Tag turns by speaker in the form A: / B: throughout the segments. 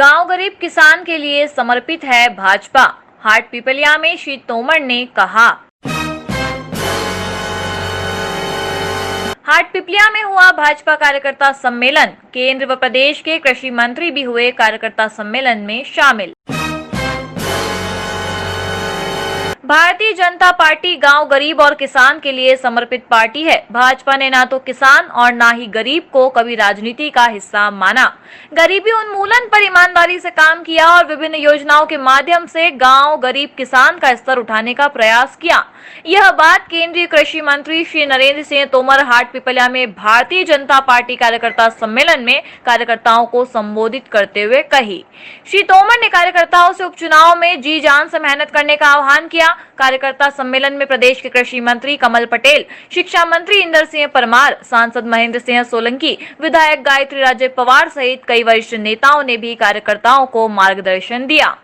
A: गांव गरीब किसान के लिए समर्पित है भाजपा। हाट पिपलिया में श्री तोमर ने कहा। हाट पिपलिया में हुआ भाजपा कार्यकर्ता सम्मेलन। केंद्र व प्रदेश के कृषि मंत्री भी हुए कार्यकर्ता सम्मेलन में शामिल। भारतीय जनता पार्टी गांव गरीब और किसान के लिए समर्पित पार्टी है। भाजपा ने ना तो किसान और ना ही गरीब को कभी राजनीति का हिस्सा माना। गरीबी उन्मूलन पर ईमानदारी से काम किया और विभिन्न योजनाओं के माध्यम से गांव गरीब किसान का स्तर उठाने का प्रयास किया। यह बात केंद्रीय कृषि मंत्री श्री नरेंद्र सिंह तोमर हाट पिपलिया में भारतीय जनता पार्टी कार्यकर्ता सम्मेलन में कार्यकर्ताओं को संबोधित करते हुए कही। श्री तोमर ने कार्यकर्ताओं से उपचुनाव में जी जान से मेहनत करने का आह्वान किया। कार्यकर्ता सम्मेलन में प्रदेश के कृषि मंत्री कमल पटेल, शिक्षा मंत्री इंदर सिंह परमार, सांसद महेंद्र सिंह सोलंकी, विधायक गायत्री राजे पवार सहित कई वरिष्ठ नेताओं ने भी कार्यकर्ताओं को मार्गदर्शन दिया।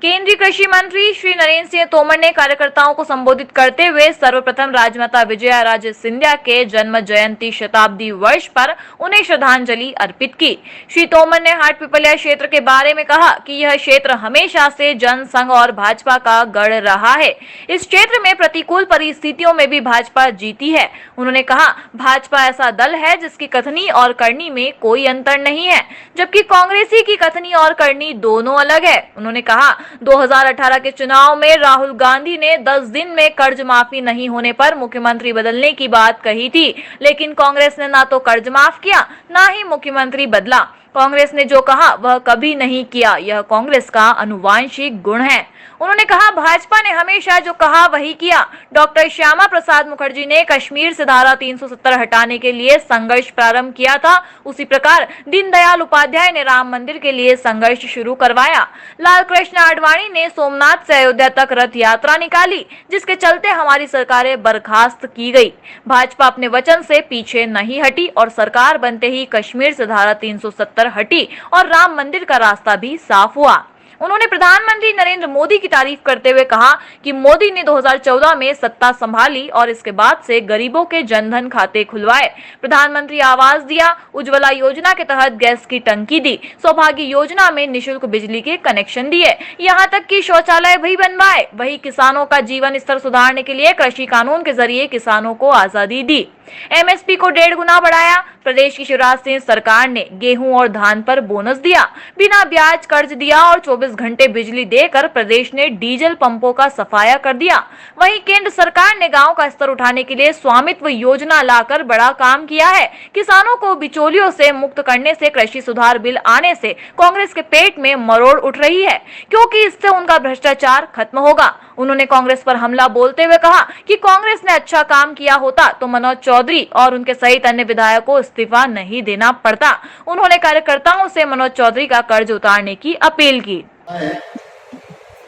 A: केंद्रीय कृषि मंत्री श्री नरेंद्र सिंह तोमर ने कार्यकर्ताओं को संबोधित करते हुए सर्वप्रथम राजमाता विजया राजे सिंधिया के जन्म जयंती शताब्दी वर्ष पर उन्हें श्रद्धांजलि अर्पित की। श्री तोमर ने हाट पिपलिया क्षेत्र के बारे में कहा कि यह क्षेत्र हमेशा से जनसंघ और भाजपा का गढ़ रहा है। इस क्षेत्र में प्रतिकूल परिस्थितियों में भी भाजपा जीती है। उन्होंने कहा, भाजपा ऐसा दल है जिसकी कथनी और करनी में कोई अंतर नहीं है, जबकि कांग्रेसी की कथनी और करनी दोनों अलग है। उन्होंने कहा, 2018 के चुनाव में राहुल गांधी ने 10 दिन में कर्ज माफी नहीं होने पर मुख्यमंत्री बदलने की बात कही थी, लेकिन कांग्रेस ने ना तो कर्ज माफ किया ना ही मुख्यमंत्री बदला। कांग्रेस ने जो कहा वह कभी नहीं किया। यह कांग्रेस का अनुवांशिक गुण है। उन्होंने कहा, भाजपा ने हमेशा जो कहा वही किया। डॉक्टर श्यामा प्रसाद मुखर्जी ने कश्मीर से धारा 370 हटाने के लिए संघर्ष प्रारंभ किया था, उसी प्रकार दीनदयाल उपाध्याय ने राम मंदिर के लिए संघर्ष शुरू करवाया। लाल कृष्ण आडवाणी ने सोमनाथ से अयोध्या तक रथ यात्रा निकाली, जिसके चलते हमारी सरकारें बर्खास्त की गई। भाजपा अपने वचन से पीछे नहीं हटी और सरकार बनते ही कश्मीर से धारा 370 हटी और राम मंदिर का रास्ता भी साफ हुआ। उन्होंने प्रधानमंत्री नरेंद्र मोदी की तारीफ करते हुए कहा कि मोदी ने 2014 में सत्ता संभाली और इसके बाद से गरीबों के जनधन खाते खुलवाए, प्रधानमंत्री आवास दिया, उज्ज्वला योजना के तहत गैस की टंकी दी, सौभाग्य योजना में निःशुल्क बिजली के कनेक्शन दिए, यहाँ तक कि शौचालय भी बनवाए। वही किसानों का जीवन स्तर सुधारने के लिए कृषि कानून के जरिए किसानों को आजादी दी। एमएसपी को 1.5 गुना बढ़ाया। प्रदेश की शिवराज सिंह सरकार ने गेहूं और धान पर बोनस दिया, बिना ब्याज कर्ज दिया और 24 घंटे बिजली देकर प्रदेश ने डीजल पंपों का सफाया कर दिया। वहीं केंद्र सरकार ने गांव का स्तर उठाने के लिए स्वामित्व योजना लाकर बड़ा काम किया है। किसानों को बिचौलियों से मुक्त करने से कृषि सुधार बिल आने से कांग्रेस के पेट में मरोड़ उठ रही है, क्योंकि इससे उनका भ्रष्टाचार खत्म होगा। उन्होंने कांग्रेस पर हमला बोलते हुए कहा कि कांग्रेस ने अच्छा काम किया होता तो मनोज चौधरी और उनके सहित अन्य विधायकों को इस्तीफा नहीं देना पड़ता। उन्होंने कार्यकर्ताओं से मनोज चौधरी का कर्ज उतारने की अपील की।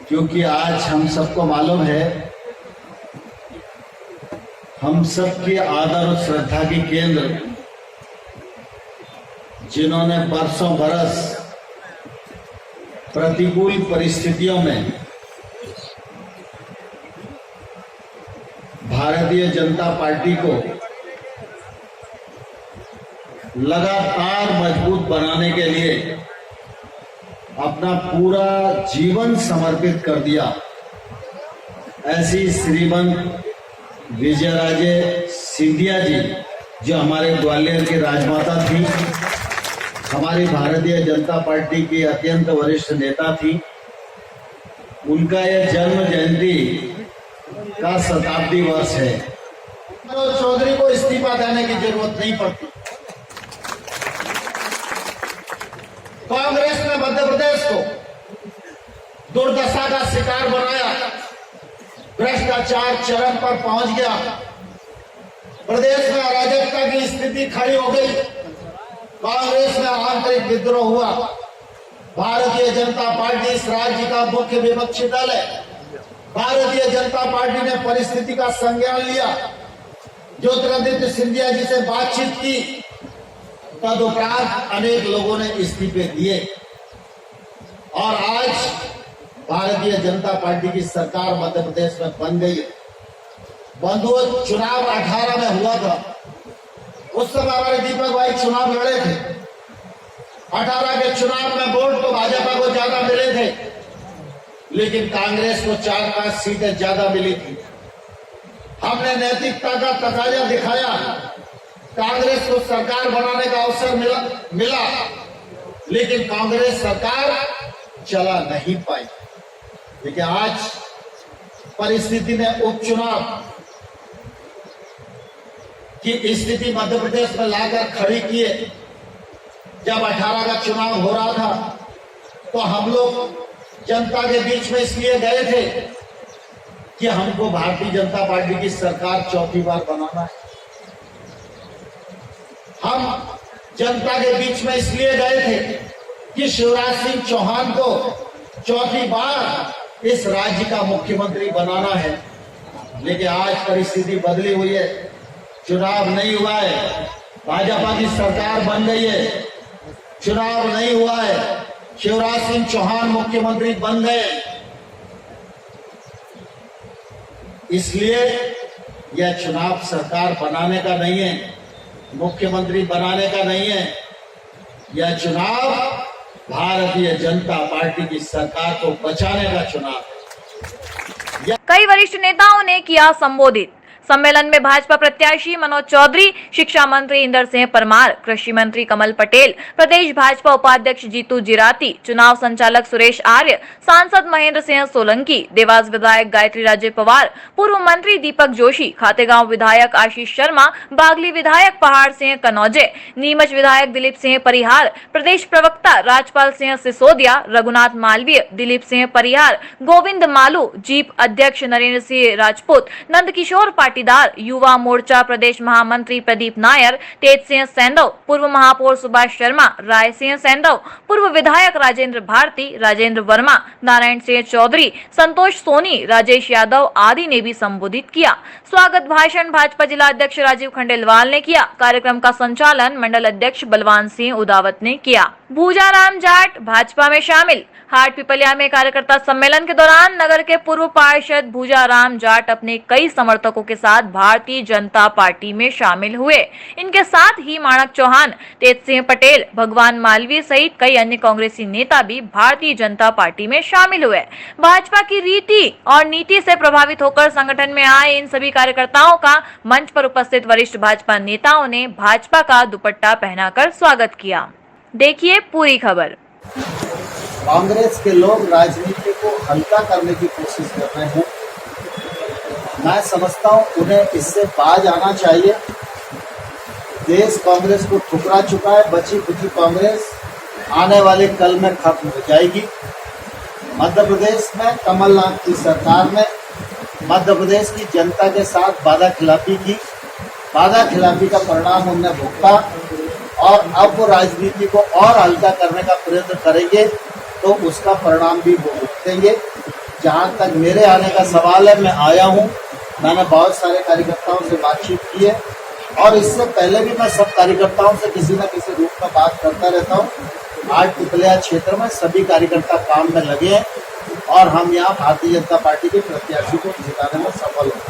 B: क्योंकि आज हम सबको मालूम है, हम सबके आदर और श्रद्धा के केंद्र जिन्होंने बरसों बरस प्रतिकूल परिस्थितियों में भारतीय जनता पार्टी को लगातार मजबूत बनाने के लिए अपना पूरा जीवन समर्पित कर दिया, ऐसी श्रीमंत विजयराजे सिंधिया जी, जो हमारे ग्वालियर की राजमाता थी, हमारी भारतीय जनता पार्टी की अत्यंत वरिष्ठ नेता थी, उनका यह जन्म जयंती का शताब्दी वर्ष है। मनोज चौधरी को इस्तीफा देने की जरूरत नहीं पड़ती। कांग्रेस ने मध्य प्रदेश को दुर्दशा का शिकार बनाया, भ्रष्टाचार चरम पर पहुंच गया, प्रदेश में अराजकता की स्थिति खड़ी हो गई, कांग्रेस में आंतरिक विद्रोह हुआ। भारतीय जनता पार्टी इस राज्य का मुख्य विपक्षी दल है। भारतीय जनता पार्टी ने परिस्थिति का संज्ञान लिया, ज्योतिरादित्य सिंधिया जी से बातचीत की, तदुपरांत अनेक लोगों ने इस्तीफे दिए और आज भारतीय जनता पार्टी की सरकार मध्य प्रदेश में बन गई। बंधुओं, चुनाव 18 में हुआ था, उस समय हमारे दीपक भाई चुनाव लड़े थे। 18 के चुनाव में वोट तो भाजपा को ज्यादा मिले थे, लेकिन कांग्रेस को 4-5 सीटें ज्यादा मिली थी। हमने नैतिकता का तकाजा दिखाया, कांग्रेस को सरकार बनाने का अवसर मिला, लेकिन कांग्रेस सरकार चला नहीं पाई। लेकिन आज परिस्थिति ने उपचुनाव की स्थिति मध्य प्रदेश में लाकर खड़ी किए। जब 18 का चुनाव हो रहा था तो हम लोग जनता के बीच में इसलिए गए थे कि हमको भारतीय जनता पार्टी की सरकार चौथी बार बनाना है। हम जनता के बीच में इसलिए गए थे कि शिवराज सिंह चौहान को चौथी बार इस राज्य का मुख्यमंत्री बनाना है। लेकिन आज परिस्थिति बदली हुई है, चुनाव नहीं हुआ है, भाजपा की सरकार बन गई है। चुनाव नहीं हुआ है, शिवराज सिंह चौहान मुख्यमंत्री बन गए। इसलिए यह चुनाव सरकार बनाने का नहीं है, मुख्यमंत्री बनाने का नहीं है। यह चुनाव भारतीय जनता पार्टी की सरकार को बचाने का चुनाव है।
A: कई वरिष्ठ नेताओं ने किया संबोधित। सम्मेलन में भाजपा प्रत्याशी मनोज चौधरी, शिक्षा मंत्री इंदर सिंह परमार, कृषि मंत्री कमल पटेल, प्रदेश भाजपा उपाध्यक्ष जीतू जिराती, चुनाव संचालक सुरेश आर्य, सांसद महेंद्र सिंह सोलंकी, देवास विधायक गायत्री राजे पवार, पूर्व मंत्री दीपक जोशी, खातेगांव विधायक आशीष शर्मा, बागली विधायक पहाड़ सिंह कनौजे, नीमच विधायक दिलीप सिंह परिहार, प्रदेश प्रवक्ता राजपाल सिंह सिसोदिया, रघुनाथ मालवीय, दिलीप सिंह परिहार, गोविंद मालू, जीप अध्यक्ष नरेंद्र सिंह राजपूत, नंदकिशोर पाटीदार, युवा मोर्चा प्रदेश महामंत्री प्रदीप नायर, तेज सिंह सैंधव, पूर्व महापौर सुभाष शर्मा, राय सिंह सैंधव, पूर्व विधायक राजेंद्र भारती, राजेंद्र वर्मा, नारायण सिंह चौधरी, संतोष सोनी, राजेश यादव आदि ने भी संबोधित किया। स्वागत भाषण भाजपा जिला अध्यक्ष राजीव खंडेलवाल ने किया। कार्यक्रम का संचालन मंडल अध्यक्ष बलवान सिंह उदावत ने किया। भूजाराम जाट भाजपा में शामिल। हाट पिपलिया में कार्यकर्ता सम्मेलन के दौरान नगर के पूर्व पार्षद भूजाराम जाट अपने कई समर्थकों के साथ भारतीय जनता पार्टी में शामिल हुए। इनके साथ ही माणक चौहान, तेज सिंह पटेल, भगवान मालवीय सहित कई अन्य कांग्रेसी नेता भी भारतीय जनता पार्टी में शामिल हुए। भाजपा की रीति और नीति से प्रभावित होकर संगठन में आए इन सभी कार्यकर्ताओं का मंच पर उपस्थित वरिष्ठ भाजपा नेताओं ने भाजपा का दुपट्टा पहनाकर स्वागत किया। देखिए पूरी खबर।
B: कांग्रेस के लोग राजनीति को हल्का करने की कोशिश कर रहे हैं। मैं समझता हूं उन्हें इससे बाज आना चाहिए। देश कांग्रेस को ठुकरा चुका है। बची खुची कांग्रेस आने वाले कल में खत्म हो जाएगी। मध्य प्रदेश में कमलनाथ की सरकार ने मध्य प्रदेश की जनता के साथ वादा खिलाफी की। वादा खिलाफी का परिणाम उन्हें भुगता और अब वो राजनीति को और हल्का करने का प्रयत्न करेंगे तो उसका परिणाम भी वो भुगतेंगे। जहाँ तक मेरे आने का सवाल है, मैं आया हूँ, मैंने बहुत सारे कार्यकर्ताओं से बातचीत की है और इससे पहले भी मैं सब कार्यकर्ताओं से किसी न किसी रूप में बात करता रहता हूँ। आज पिपलिया क्षेत्र में सभी कार्यकर्ता काम में लगे हैं और हम यहाँ भारतीय जनता पार्टी के प्रत्याशी को जिताने में सफल हुए।